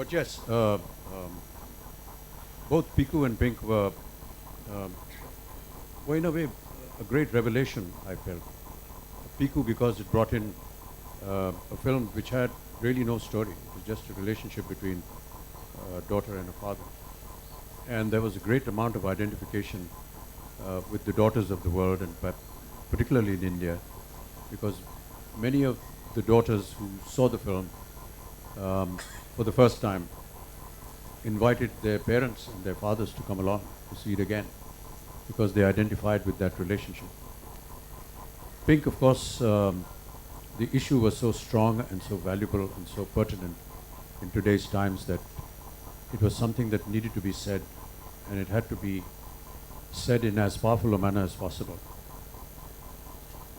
But yes, both Piku and Pink um, were in a way a great revelation, I felt. Piku because it brought in a film which had really no story. It was just a relationship between a daughter and a father. And there was a great amount of identification with the daughters of the world, and particularly in India, because many of the daughters who saw the film um, for the first time invited their parents and their fathers to come along to see it again because they identified with that relationship. Pink, of course, the issue was so strong and so valuable and so pertinent in today's times that it was something that needed to be said, and it had to be said in as powerful a manner as possible.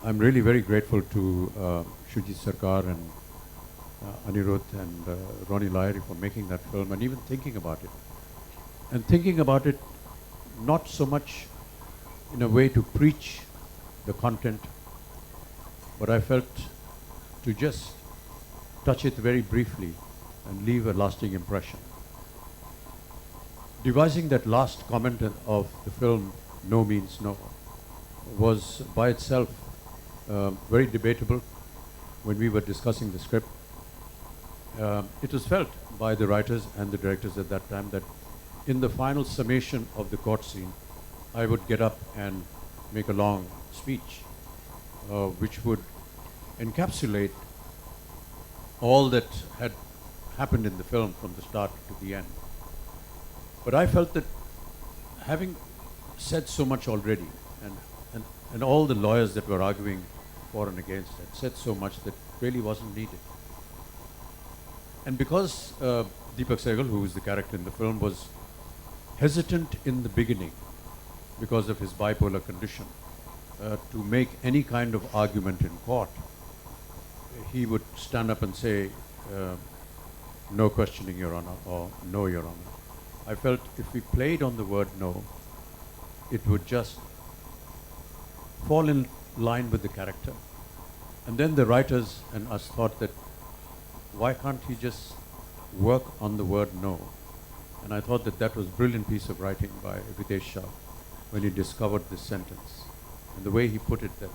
I'm really very grateful to Shujit Sarkar and Anirudh and Ronnie Lyre for making that film and even thinking about it. And thinking about it not so much in a way to preach the content, but I felt to just touch it very briefly and leave a lasting impression. Devising that last comment of the film, No Means No, was by itself very debatable when we were discussing the script. It was felt by the writers and the directors at that time that in the final summation of the court scene, I would get up and make a long speech, which would encapsulate all that had happened in the film from the start to the end. But I felt that having said so much already, and all the lawyers that were arguing for and against had said so much that really wasn't needed. And because Deepak Sehgal, who is the character in the film, was hesitant in the beginning because of his bipolar condition to make any kind of argument in court, he would stand up and say, no questioning, Your Honor, or no, Your Honor. I felt if we played on the word no, it would just fall in line with the character. And then the writers and us thought that why can't he just work on the word no? And I thought that that was a brilliant piece of writing by Vitesh Shah when he discovered this sentence. And the way he put it, that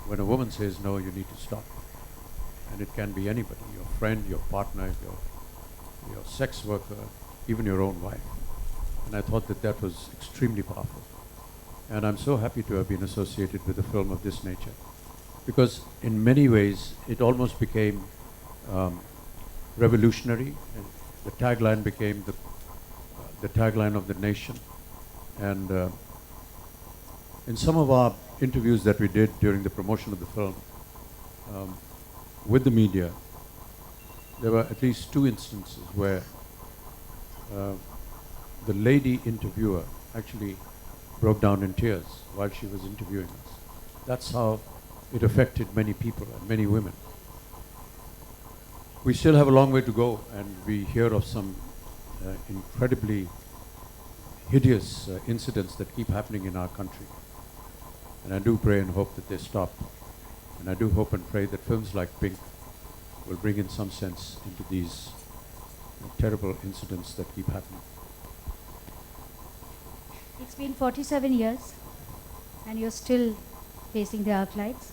when a woman says no, you need to stop. And it can be anybody, your friend, your partner, your sex worker, even your own wife. And I thought that that was extremely powerful. And I'm so happy to have been associated with a film of this nature, because in many ways it almost became revolutionary. And the tagline became the tagline of the nation. And in some of our interviews that we did during the promotion of the film with the media, there were at least two instances where the lady interviewer actually broke down in tears while she was interviewing us. That's how it affected many people and many women. We still have a long way to go, and we hear of some incredibly hideous incidents that keep happening in our country. And I do pray and hope that they stop. And I do hope and pray that films like Pink will bring in some sense into these terrible incidents that keep happening. It's been 47 years and you're still facing the arc lights.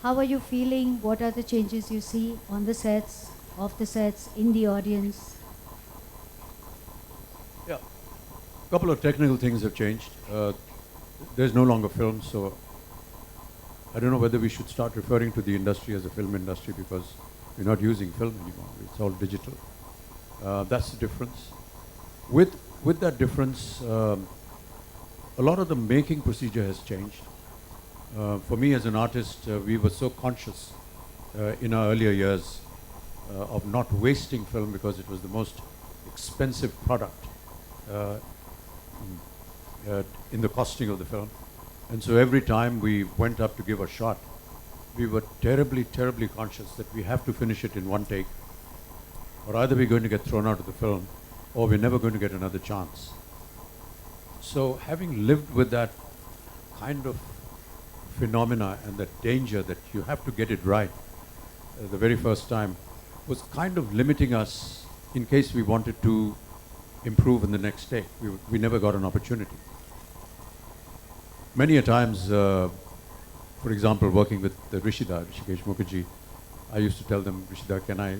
How are you feeling? What are the changes you see on the sets, off the sets, in the audience? Yeah, a couple of technical things have changed. There's no longer film, so I don't know whether we should start referring to the industry as a film industry, because we're not using film anymore. It's all digital. That's the difference. With that difference, a lot of the making procedure has changed. For me as an artist, we were so conscious in our earlier years of not wasting film, because it was the most expensive product in the costing of the film. And so every time we went up to give a shot, we were terribly, terribly conscious that we have to finish it in one take, or either we're going to get thrown out of the film, or we're never going to get another chance. So having lived with that kind of phenomena and that danger that you have to get it right the very first time, was kind of limiting us in case we wanted to improve in the next day. We never got an opportunity. Many a times, for example, working with Rishida, Rishikesh Mukherjee, I used to tell them, Rishida, can I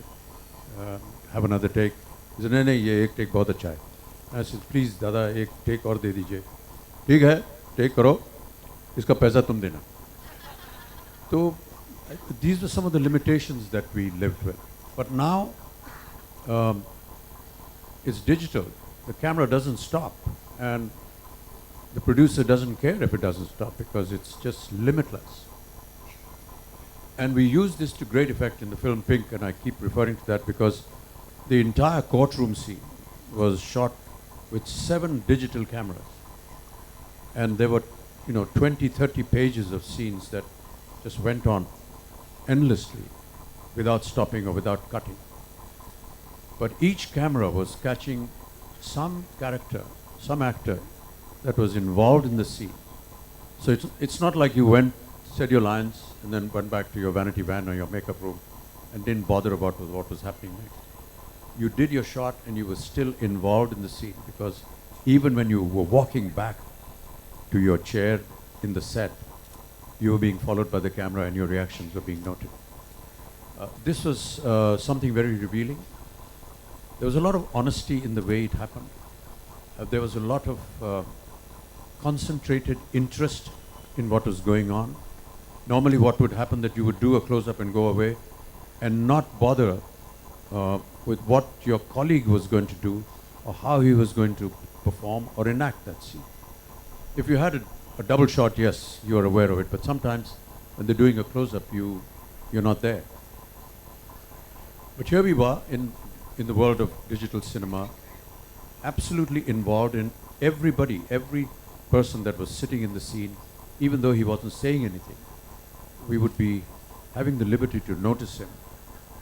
have another take? He said, नहीं नहीं ये एक take बहुत अच्छा है. I said, please दादा एक take और दे दीजिए. ठीक है, take करो, इसका पैसा तुम देना. So these were some of the limitations that we lived with. But now it's digital. The camera doesn't stop, and the producer doesn't care if it doesn't stop because it's just limitless. And we use this to great effect in the film Pink, and I keep referring to that because the entire courtroom scene was shot with 7 digital cameras. And there were, 20, 30 pages of scenes that just went on endlessly without stopping or without cutting. But each camera was catching some character, some actor that was involved in the scene. So it's not like you went, said your lines, and then went back to your vanity van or your makeup room and didn't bother about what was happening next. You did your shot and you were still involved in the scene, because even when you were walking back to your chair in the set, you were being followed by the camera and your reactions were being noted. This was something very revealing. There was a lot of honesty in the way it happened. There was a lot of concentrated interest in what was going on. Normally what would happen that you would do a close-up and go away and not bother with what your colleague was going to do or how he was going to perform or enact that scene. If you had a double shot, yes, you are aware of it, but sometimes when they're doing a close-up, you're not there. But here we were in the world of digital cinema, absolutely involved in everybody, every person that was sitting in the scene, even though he wasn't saying anything. We would be having the liberty to notice him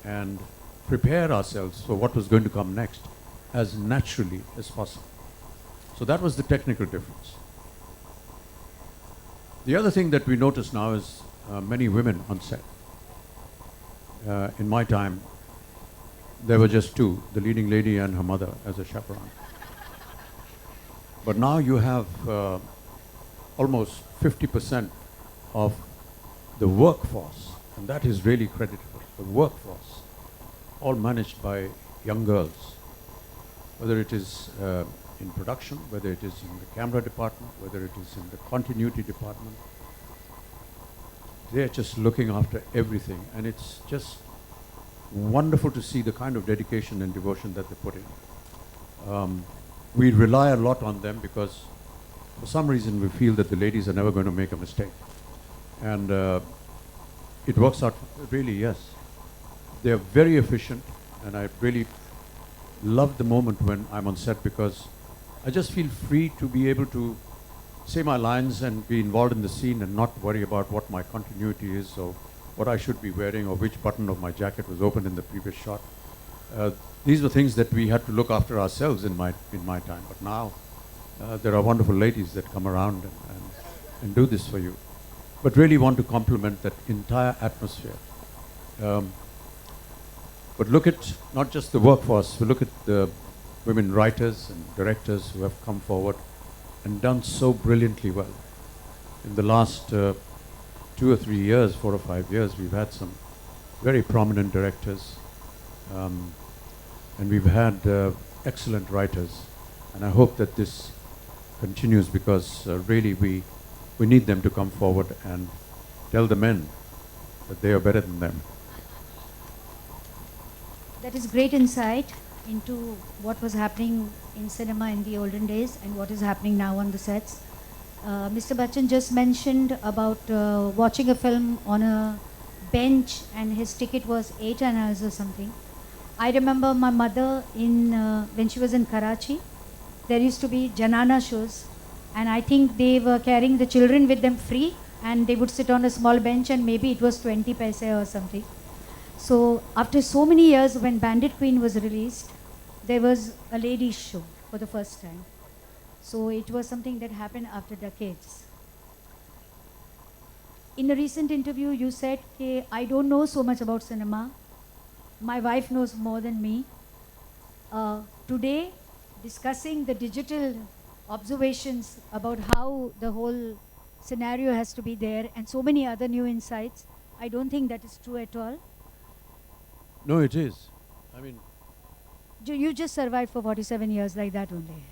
and prepare ourselves for what was going to come next as naturally as possible. So that was the technical difference. The other thing that we notice now is many women on set. In my time, there were just 2, the leading lady and her mother as a chaperone. But now you have almost 50% of the workforce, and that is really creditable, the workforce, all managed by young girls, whether it is in production, whether it is in the camera department, whether it is in the continuity department. They're just looking after everything, and it's just wonderful to see the kind of dedication and devotion that they put in. We rely a lot on them because for some reason we feel that the ladies are never going to make a mistake. And it works out really, yes. They're very efficient, and I really love the moment when I'm on set because I just feel free to be able to say my lines and be involved in the scene and not worry about what my continuity is or what I should be wearing or which button of my jacket was open in the previous shot. These were things that we had to look after ourselves in my time. But now there are wonderful ladies that come around and do this for you. But really want to compliment that entire atmosphere. But look at not just the workforce, we look at the women writers and directors who have come forward and done so brilliantly well. In the last 2 or 3 years, 4 or 5 years, we've had some very prominent directors, and we've had excellent writers. And I hope that this continues because really we need them to come forward and tell the men that they are better than them. That is great insight into what was happening in cinema in the olden days and what is happening now on the sets. Mr. Bachchan just mentioned about watching a film on a bench and his ticket was 8 annas or something. I remember my mother when she was in Karachi, there used to be Janana shows, and I think they were carrying the children with them free, and they would sit on a small bench and maybe it was 20 paise or something. So after so many years, when Bandit Queen was released, there was a ladies show for the first time. So it was something that happened after decades. In a recent interview, you said, I don't know so much about cinema, my wife knows more than me. Today, discussing the digital observations about how the whole scenario has to be there and so many other new insights, I don't think that is true at all. No, it is. I mean, You just survived for 47 years like that only.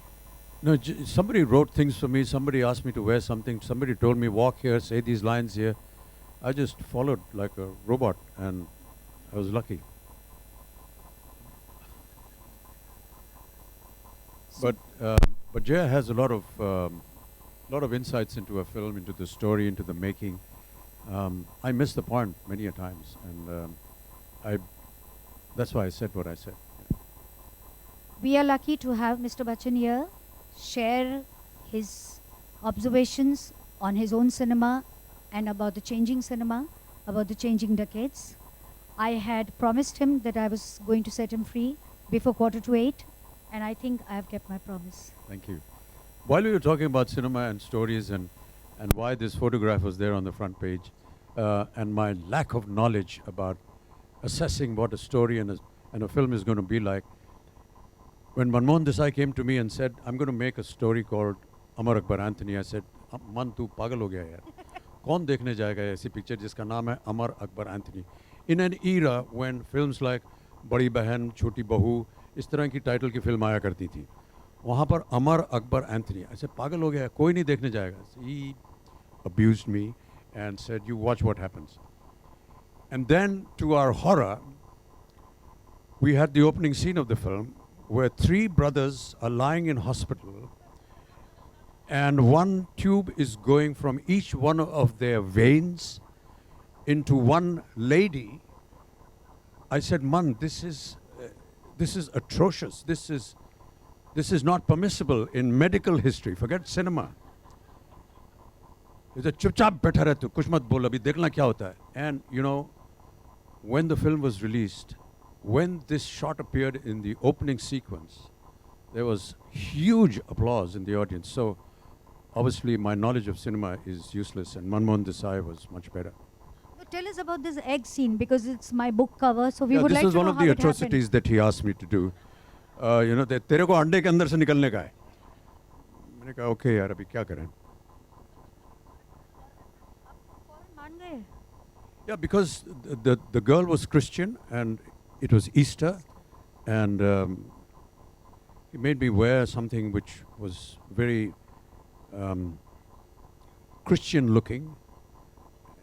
no, somebody wrote things for me, somebody asked me to wear something, somebody told me walk here, say these lines here. I just followed like a robot and I was lucky. But Jaya has a lot of insights into a film, into the story, into the making. I missed the point many a times, and that's why I said what I said. We are lucky to have Mr. Bachchan here share his observations on his own cinema and about the changing cinema, about the changing decades. I had promised him that I was going to set him free before 7:45, and I think I have kept my promise. Thank you. While we were talking about cinema and stories and why this photograph was there on the front page, and my lack of knowledge about assessing what a story and a film is going to be like, when Manmohan Desai came to me and said, I'm going to make a story called Amar Akbar Anthony, I said, Man, tu pagal ho gaya yaar. Kaun dekhne jayega aisi picture jiska naam hai Amar Akbar Anthony? In an era when films like Badi Behan, Choti Bahu, इस तरह की title की film आया करती थी, वहाँ पर Amar Akbar Anthony, ऐसे पागल हो गया, कोई नहीं देखने जाएगा. He abused me and said, you watch what happens. And then, to our horror, we had the opening scene of the film where 3 brothers are lying in hospital and one tube is going from each one of their veins into one lady. I said, Man, this is atrocious. This is not permissible in medical history. Forget cinema. He said, "Chupchap बैठा रह तू, कुछ मत बोल, अभी देखना क्या होता है." And you know, when the film was released, when this shot appeared in the opening sequence, there was huge applause in the audience. So obviously my knowledge of cinema is useless, and Manmohan Desai was much better. Tell us about this egg scene, because it's my book cover, so we would this like was to know one of how the it happened. atrocities that he asked me to do. You know, तेरे को अंडे के अंदर से निकलने का है. मैंने कहा, okay यार, अभी क्या करें? मान गए? Yeah, because the girl was Christian and it was Easter, and he made me wear something which was very Christian looking,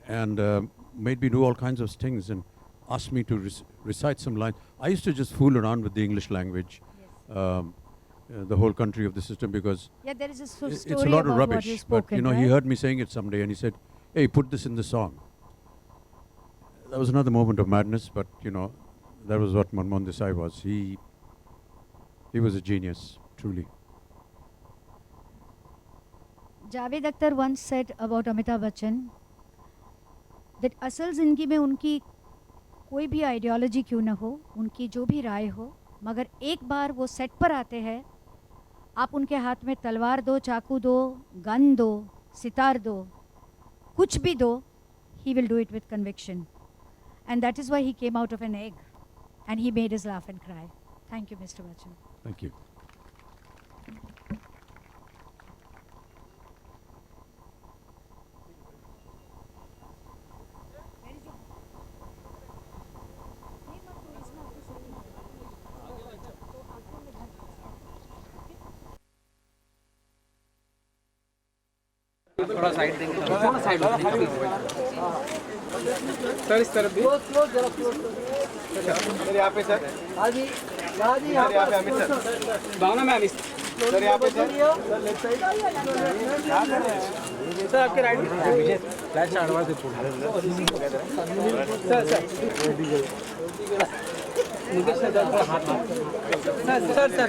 and made me do all kinds of things and asked me to recite some lines. I used to just fool around with the English language, the whole country of the system, because Yeah, there is a story it's a lot of about rubbish. what you But spoken, you know, right? he heard me saying it someday, and he said, "Hey, put this in the song." That was another moment of madness, but you know, that was what Manmohan Desai was. He was a genius, truly. Javed Akhtar once said about Amitabh Bachchan that असल जिंदगी में उनकी कोई भी ideology क्यों ना हो, उनकी जो भी राय हो, मगर एक बार वो सेट पर आते हैं, आप उनके हाथ में तलवार दो, चाकू दो, गन दो, सितार दो, कुछ भी दो, he will do it with conviction. And that is why he came out of an egg and he made us laugh and cry. Thank you, Mr. Bachchan. Thank you. थोड़ा साइड देंगे, थोड़ा side sir, इस तरफ भी sir, यहाँ पे sir, हाँ जी यहाँ पे अमित सर, भावना में अमित सर, यहाँ पे सर, लेफ्ट साइड सर, आपके राइट में फ्लैश एडवांस से सर मुकेश सर हाथ सर